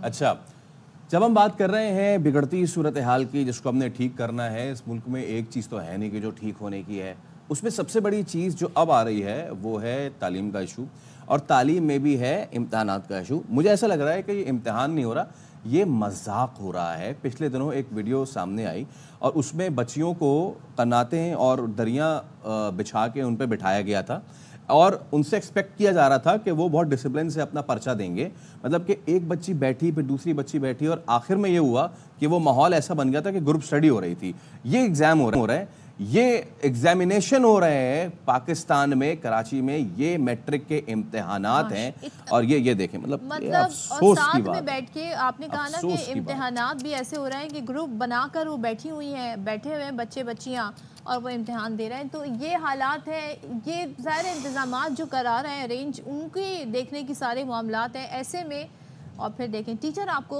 अच्छा, जब हम बात कर रहे हैं बिगड़ती सूरत हाल की जिसको हमने ठीक करना है, इस मुल्क में एक चीज़ तो है नहीं कि जो ठीक होने की है। उसमें सबसे बड़ी चीज़ जो अब आ रही है वो है तालीम का इशू, और तालीम में भी है इम्तिहानात का इशू। मुझे ऐसा लग रहा है कि ये इम्तिहान नहीं हो रहा, ये मजाक हो रहा है। पिछले दिनों एक वीडियो सामने आई और उसमें बच्चियों को कन्नातें और दरियाँ बिछा के उन पे बिठाया गया था और उनसे एक्सपेक्ट किया जा रहा था कि वो बहुत डिसिप्लिन से अपना पर्चा देंगे। मतलब कि एक बच्ची बैठी, फिर दूसरी बच्ची बैठी, और आखिर में ये हुआ कि वो माहौल ऐसा बन गया था कि ग्रुप स्टडी हो रही थी। ये एग्ज़ाम हो रहा है, ये एग्जामिनेशन हो रहे हैं पाकिस्तान में, कराची में। ये मैट्रिक के इम्तिहानात हैं और ये देखें, मतलब ये अफसोस और की साथ बात में बैठ के आपने कहा ना कि इम्तिहानात भी ऐसे हो रहे हैं कि ग्रुप बनाकर वो बैठी हुई हैं, बैठे हुए हैं बच्चे बच्चियां और वो इम्तिहान दे रहे हैं। तो ये हालात है, ये ज़ाहिर इंतज़ामात जो करा रहे हैं अरेंज, उनकी देखने की सारे मामलात हैं ऐसे में। और फिर देखें टीचर आपको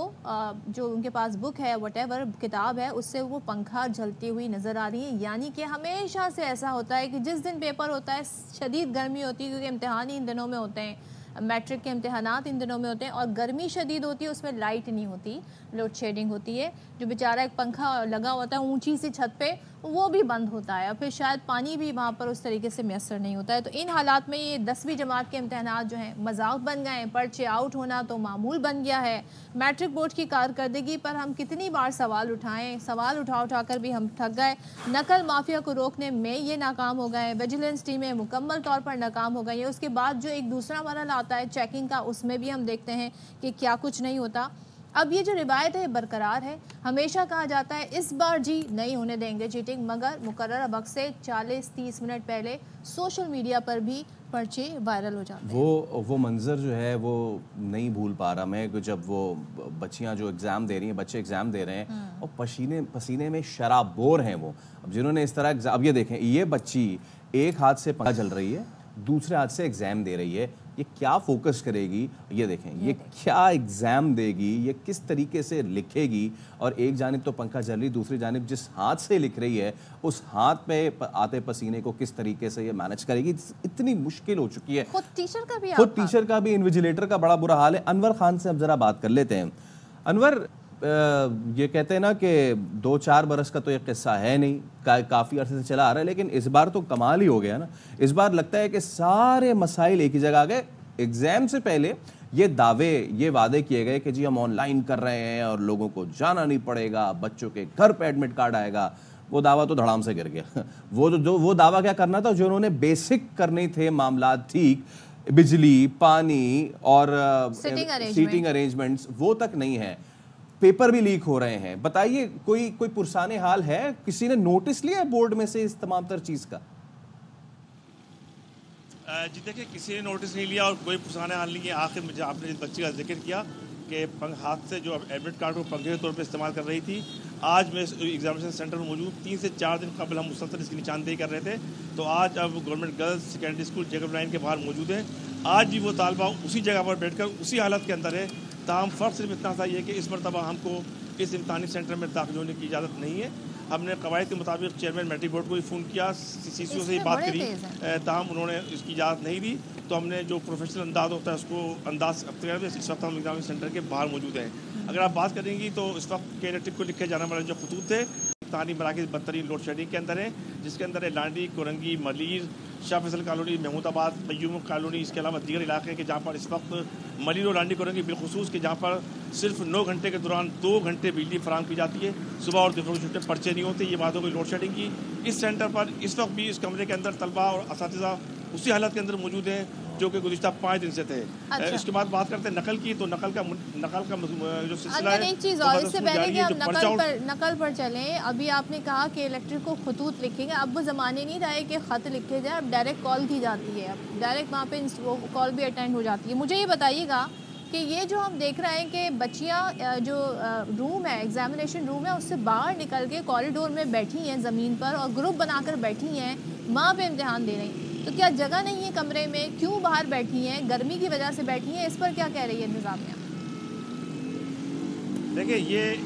जो उनके पास बुक है, वटेवर किताब है, उससे वो पंखा झलती हुई नज़र आ रही है। यानी कि हमेशा से ऐसा होता है कि जिस दिन पेपर होता है शदीद गर्मी होती है, क्योंकि इम्तिहान ही इन दिनों में होते हैं, मैट्रिक के इम्तिहानात इन दिनों में होते हैं, और गर्मी शदीद होती है, उसमें लाइट नहीं होती, लोड शेडिंग होती है। जो बेचारा एक पंखा लगा होता है ऊंची सी छत पे, वो भी बंद होता है, और फिर शायद पानी भी वहाँ पर उस तरीके से मैसर नहीं होता है। तो इन हालात में ये 10वीं जमात के इम्तिहानात जो हैं मजाक बन गए हैं, पर्चे आउट होना तो मामूल बन गया है। मैट्रिक बोर्ड की कारकर्दगी पर हम कितनी बार सवाल उठाएं, सवाल उठा कर भी हम थक गए। नकल माफिया को रोकने में ये नाकाम हो गए, विजिलेंस टीमें मुकम्मल तौर पर नाकाम हो गई है। उसके बाद जो एक दूसरा मरहला आता है चेकिंग का, उसमें भी हम देखते हैं कि क्या कुछ नहीं होता। अब ये जो रिवायत है बरकरार है। हमेशा कहा जाता है इस बार जी नहीं होने देंगे चीटिंग, मगर मुकर्रर वक्त से 40-30 मिनट पहले सोशल मीडिया पर भी पर्चे वायरल हो जाते हैं। वो मंजर जो है वो नहीं भूल पा रहा मैं, कि जब वो बच्चियां जो एग्ज़ाम दे रही हैं, बच्चे एग्ज़ाम दे रहे हैं और पसीने में शराबोर हैं वो। अब जिन्होंने इस तरह, अब ये देखें, ये बच्ची एक हाथ से पंखा चल रही है, दूसरे हाथ से एग्ज़ाम दे रही है। ये क्या फोकस करेगी? ये देखें, ये क्या एग्ज़ाम देगी, ये किस तरीके से लिखेगी। और एक जानिब तो पंखा चल रही, दूसरी जानिब जिस हाथ से लिख रही है, उस हाथ पे आते पसीने को किस तरीके से ये मैनेज करेगी। इतनी मुश्किल हो चुकी है। खुद टीचर का भी इन्विजिलेटर का बड़ा बुरा हाल है। अनवर खान से अब जरा बात कर लेते हैं। अनवर, ये कहते हैं ना कि 2-4 बरस का तो ये किस्सा है नहीं, काफ़ी अरसे से चला आ रहा है, लेकिन इस बार तो कमाल ही हो गया ना। इस बार लगता है कि सारे मसाइल एक ही जगह आ गए। एग्ज़ाम से पहले ये वादे किए गए कि जी हम ऑनलाइन कर रहे हैं और लोगों को जाना नहीं पड़ेगा, बच्चों के घर पे एडमिट कार्ड आएगा। वो दावा तो धड़ाम से गिर गया। वो दावा क्या करना था, जो उन्होंने बेसिक करने थे मामला ठीक, बिजली, पानी और सीटिंग अरेंजमेंट्स, वो तक नहीं है। पेपर भी लीक हो रहे हैं। बताइए, कोई पुरसाने हाल है? किसी ने नोटिस लिया बोर्ड में से इस तमाम तर चीज का? जी देखिए, किसी ने नोटिस नहीं लिया और कोई पुरसाने हाल नहीं है। आखिर में आपने जिस बच्ची का जिक्र किया कि हाथ से जो एडमिट कार्ड को पंखे के तौर पर इस्तेमाल कर रही थी, आज मैं एग्जामिनेशन सेंटर में मौजूद 3 से 4 दिन कबल हम मुसलसल इसकी निशानदेही कर रहे थे। तो आज अब government girls secondary school Jacob line के बाहर मौजूद है। आज भी वो तालबा उसी जगह पर बैठकर उसी हालत के अंदर है। ताहम फ़र्क सिर्फ इतना सा ये कि इस मरतबा हमको इस इम्तहानी सेंटर में दाखिल होने की इजाज़त नहीं है। हमने कवायद के मुताबिक चेयरमैन मैट्रिक बोर्ड को भी फ़ोन किया, CCO से ही बात करी, ताहम उन्होंने इसकी इजाज़त नहीं दी। तो हमने जो प्रोफेशनल अंदाज़ होता है उसको अंदाज़ करते हुए इस वक्त हम एग्जामिनेशन सेंटर के बाहर मौजूद हैं। अगर आप बात करेंगी तो इस वक्त के इलेक्ट्रिक को लिखे जाने वाले जो खतूत थे तानी मराकज़ बदतरीन लोड शेडिंग के अंदर है, जिसके अंदर है लांडी, कोरंगी, मलीर, शाह फैसल कॉलोनी, महमूदाबाद, कय्यूम कॉलोनी, इसके अलावा दीगर इलाके के जहाँ पर इस वक्त मलीर और लांडी कोरंगी बिलखुसूस के जहाँ पर सिर्फ 9 घंटे के दौरान 2 घंटे बिजली फराम की जाती है। सुबह और दोपहर को छुट्टे पर्चे नहीं होते। ये बात हो गई लोड शेडिंग की। इस सेंटर पर इस वक्त भी इस कमरे के अंदर तलबा और असातिज़ा उसी हालत के अंदर मौजूद हैं जो कि गुज़िश्ता 5 दिन से थे। अच्छा। इसके बाद बात करते हैं नकल की, तो नकल का जो सिलसिला है, एक चीज़ और, इससे पहले कि हम नकल पर चलें, अभी आपने कहा कि इलेक्ट्रिक को खतूत लिखेंगे। अब वो ज़माने नहीं रहे कि ख़त लिखे जाए, अब डायरेक्ट कॉल की जाती है, अब डायरेक्ट वहाँ पे वो कॉल भी अटेंड हो जाती है। मुझे ये बताइएगा कि ये जो हम देख रहे हैं कि बच्चियाँ जो रूम है, एग्जामिनेशन रूम है, उससे बाहर निकल के कॉरिडोर में बैठी हैं ज़मीन पर और ग्रुप बनाकर बैठी हैं, वहाँ पे इम्तिहान दे रही हैं। तो क्या जगह नहीं है कमरे में? क्यों बाहर बैठी हैं? गर्मी की वजह से बैठी हैं? इस पर क्या कह रही है इंतज़ामिया? देखिए,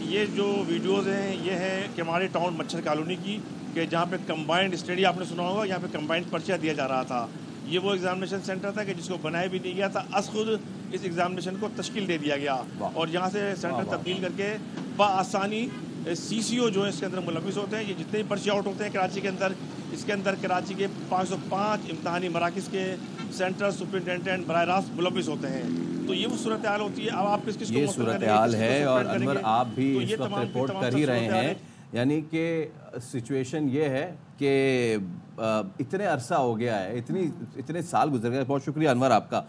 ये जो वीडियोज़ हैं ये है कि हमारे टाउन मच्छर कॉलोनी की, कि जहाँ पे कंबाइंड स्टडी आपने सुना होगा, यहाँ पे कंबाइंड पर्चा दिया जा रहा था। ये वो एग्जामिनेशन सेंटर था कि जिसको बनाया भी नहीं गया था। अस खुद इस एग्जामिनेशन को तश्कील दे दिया गया और यहाँ से सेंटर तब्दील करके बआसानी CCO जो है इसके अंदर मुलविस होते हैं। ये जितने भी पर्चे आउट होते हैं कराची के अंदर, इसके अंदर कराची के 505 इम्तहानी मराकज़ के सेंटर सुपरिटेंडेंट बराह रास्त मुलविस होते हैं। तो ये वो सूरत हाल होती है। अब आप किस ये सूरत हाल है और अनवर आप भी इस वक्त रिपोर्ट कर ही रहे हैं, यानी कि सिचुएशन ये है कि इतने अरसा हो गया है, इतने साल गुजर गए। बहुत शुक्रिया अनवर आपका।